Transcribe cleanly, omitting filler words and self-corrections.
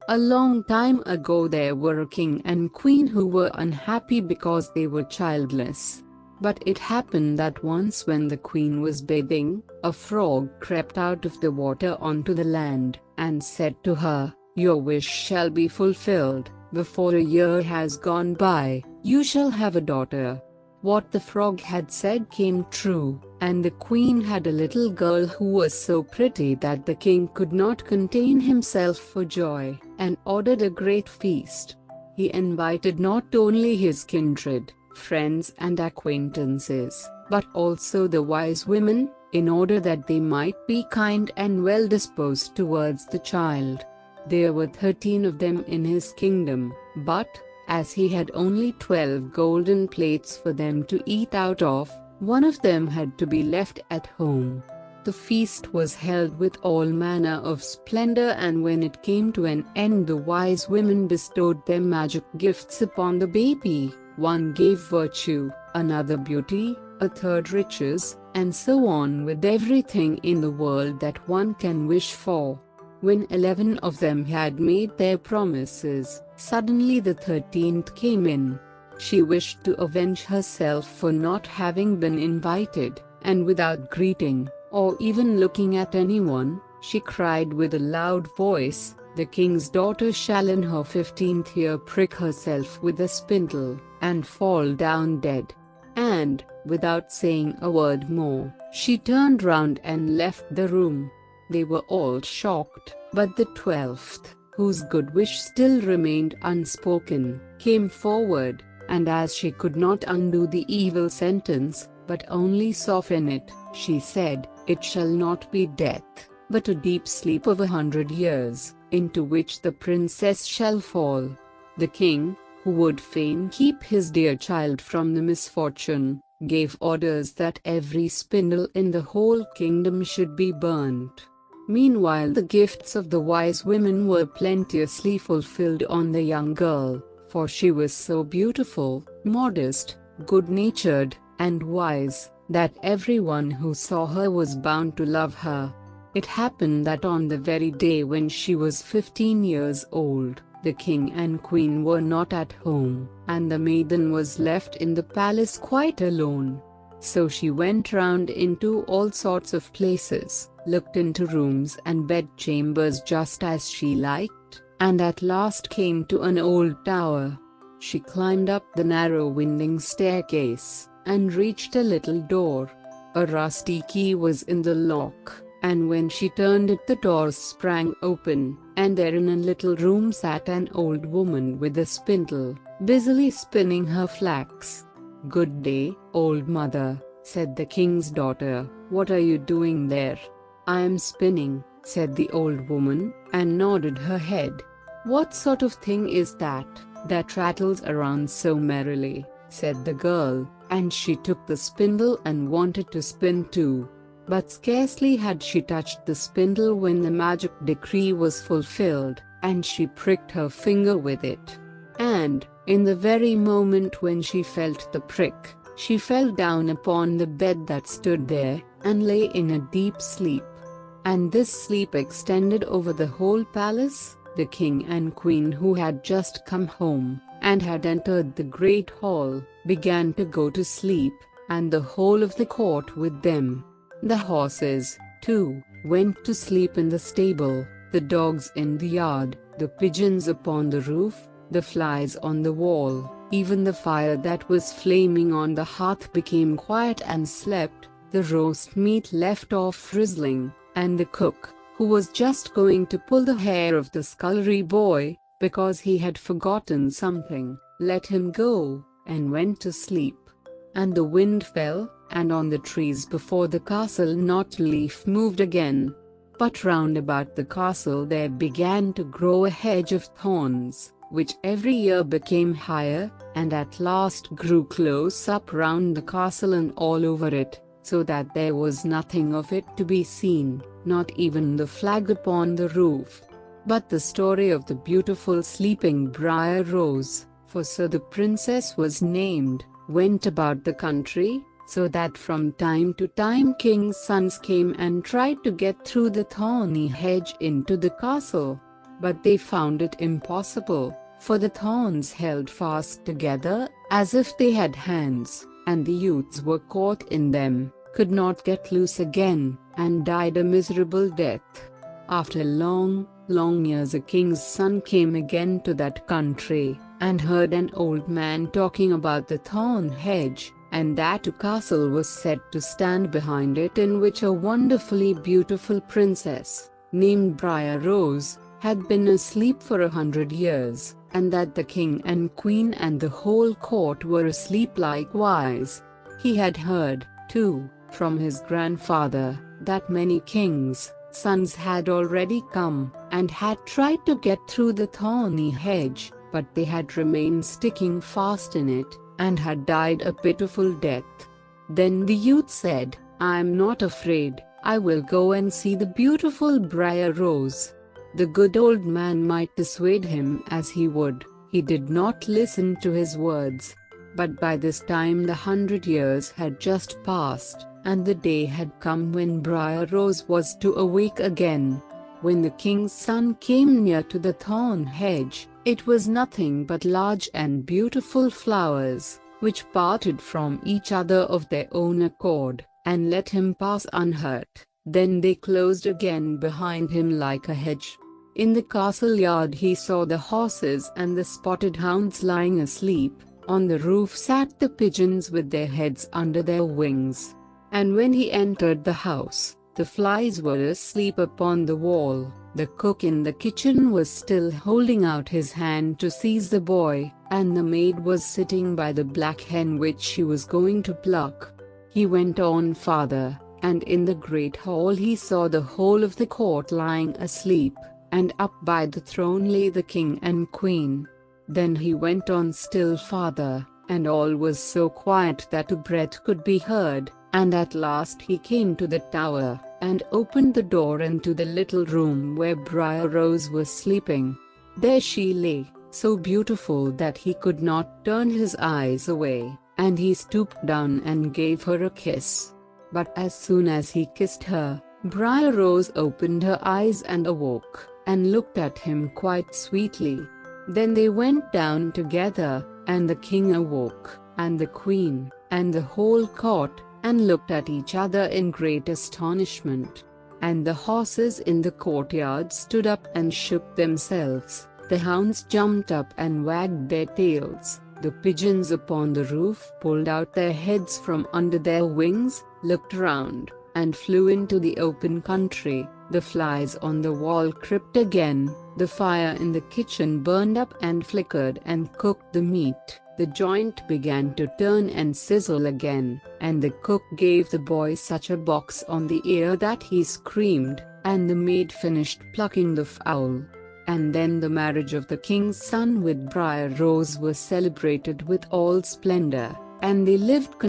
A long time ago there were a king and queen who were unhappy because they were childless. But it happened that once when the queen was bathing, a frog crept out of the water onto the land, and said to her, "Your wish shall be fulfilled. Before a year has gone by, you shall have a daughter." What the frog had said came true, and the queen had a little girl who was so pretty that the king could not contain himself for joy, and ordered a great feast. He invited not only his kindred, friends and acquaintances, but also the wise women, in order that they might be kind and well disposed towards the child. There were 13 of them in his kingdom, but, as he had only 12 golden plates for them to eat out of, one of them had to be left at home. The feast was held with all manner of splendor, and when it came to an end the wise women bestowed their magic gifts upon the baby. One gave virtue, another beauty, a third riches, and so on with everything in the world that one can wish for. When 11 of them had made their promises, suddenly the 13th came in. She wished to avenge herself for not having been invited, and without greeting, or even looking at anyone, she cried with a loud voice, "The king's daughter shall in her 15th year prick herself with a spindle, and fall down dead." And, without saying a word more, she turned round and left the room. They were all shocked, but the 12th, whose good wish still remained unspoken, came forward, and as she could not undo the evil sentence, but only soften it, she said, "It shall not be death, but a deep sleep of 100 years, into which the princess shall fall." The king, who would fain keep his dear child from the misfortune, gave orders that every spindle in the whole kingdom should be burnt. Meanwhile the gifts of the wise women were plenteously fulfilled on the young girl, for she was so beautiful, modest, good-natured, and wise, that everyone who saw her was bound to love her. It happened that on the very day when she was 15 years old, the king and queen were not at home, and the maiden was left in the palace quite alone. So she went round into all sorts of places, looked into rooms and bedchambers just as she liked, and at last came to an old tower. She climbed up the narrow winding staircase, and reached a little door. A rusty key was in the lock, and when she turned it the door sprang open, and there in a little room sat an old woman with a spindle, busily spinning her flax. "Good day, old mother," said the king's daughter. "What are you doing there?" "I am spinning," said the old woman, and nodded her head. "What sort of thing is that rattles around so merrily?" said the girl, and she took the spindle and wanted to spin too. But scarcely had she touched the spindle when the magic decree was fulfilled, and she pricked her finger with it. And, in the very moment when she felt the prick, she fell down upon the bed that stood there, and lay in a deep sleep. And this sleep extended over the whole palace. The king and queen, who had just come home, and had entered the great hall, began to go to sleep, and the whole of the court with them. The horses, too, went to sleep in the stable, the dogs in the yard, the pigeons upon the roof, the flies on the wall, even the fire that was flaming on the hearth became quiet and slept, the roast meat left off frizzling, and the cook, who was just going to pull the hair of the scullery boy, because he had forgotten something, let him go, and went to sleep. And the wind fell, and on the trees before the castle not a leaf moved again. But round about the castle there began to grow a hedge of thorns, which every year became higher, and at last grew close up round the castle and all over it, so that there was nothing of it to be seen, not even the flag upon the roof. But the story of the beautiful sleeping briar rose, for so the princess was named, went about the country, so that from time to time kings' sons came and tried to get through the thorny hedge into the castle. But they found it impossible, for the thorns held fast together, as if they had hands, and the youths were caught in them, could not get loose again, and died a miserable death. After long, long years a king's son came again to that country, and heard an old man talking about the thorn hedge, and that a castle was said to stand behind it in which a wonderfully beautiful princess, named Briar Rose, had been asleep for 100 years, and that the king and queen and the whole court were asleep likewise. He had heard, too, from his grandfather, that many kings' sons had already come, and had tried to get through the thorny hedge, but they had remained sticking fast in it, and had died a pitiful death. Then the youth said, "I am not afraid, I will go and see the beautiful Briar Rose." The good old man might dissuade him as he would, he did not listen to his words. But by this time the 100 years had just passed, and the day had come when Briar Rose was to awake again. When the king's son came near to the thorn hedge, it was nothing but large and beautiful flowers, which parted from each other of their own accord, and let him pass unhurt. Then they closed again behind him like a hedge. In the castle yard he saw the horses and the spotted hounds lying asleep. On the roof sat the pigeons with their heads under their wings. And when he entered the house, the flies were asleep upon the wall. The cook in the kitchen was still holding out his hand to seize the boy, and the maid was sitting by the black hen which she was going to pluck. He went on farther, and in the great hall he saw the whole of the court lying asleep, and up by the throne lay the king and queen. Then he went on still farther, and all was so quiet that a breath could be heard, and at last he came to the tower, and opened the door into the little room where Briar Rose was sleeping. There she lay, so beautiful that he could not turn his eyes away, and he stooped down and gave her a kiss. But as soon as he kissed her, Briar Rose opened her eyes and awoke, and looked at him quite sweetly. Then they went down together, and the king awoke, and the queen, and the whole court, and looked at each other in great astonishment. And the horses in the courtyard stood up and shook themselves, the hounds jumped up and wagged their tails, the pigeons upon the roof pulled out their heads from under their wings, looked round, and flew into the open country. The flies on the wall crept again, the fire in the kitchen burned up and flickered and cooked the meat, the joint began to turn and sizzle again, and the cook gave the boy such a box on the ear that he screamed, and the maid finished plucking the fowl. And then the marriage of the king's son with Briar Rose was celebrated with all splendor, and they lived